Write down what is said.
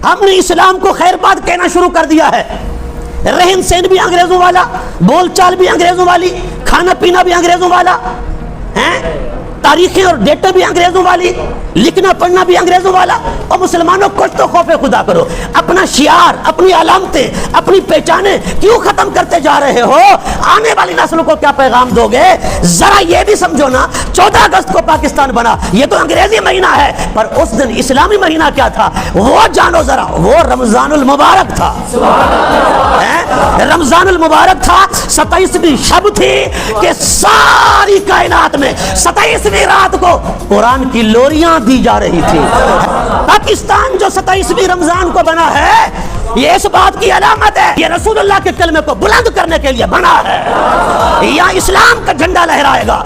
हमने इस्लाम को खैरबाद कहना शुरू कर दिया है। रहन सहन भी अंग्रेजों वाला, बोलचाल भी अंग्रेजों वाली, खाना पीना भी अंग्रेजों वाला है, तारीखें और डेटें भी अंग्रेजों वाली, लिखना पढ़ना भी अंग्रेजों वाला। और मुसलमानों कुछ तो खौफे खुदा करो, अपना शियार, अपनी अलामतें, अपनी पहचाने क्यों खत्म करते जा रहे हो? आने वाली नस्लों को क्या पैगाम दोगे? जरा ये भी समझो ना, 14 अगस्त को पाकिस्तान बना, ये तो अंग्रेजी महीना है, पर उस दिन इस्लामी महीना क्या था वो जानो जरा, वो रमजानुल मुबारक था। रमजानुल मुबारक था, 27वीं शब थी कि सारी कायनात में 27वीं रात को कुरान की लोरियां दी जा रही थी। पाकिस्तान जो 27वीं रमजान को बना है, ये इस बात की अलामत है, ये रसूलुल्लाह के कलमे को बुलंद करने के लिए बना है। यहाँ इस्लाम का झंडा लहराएगा।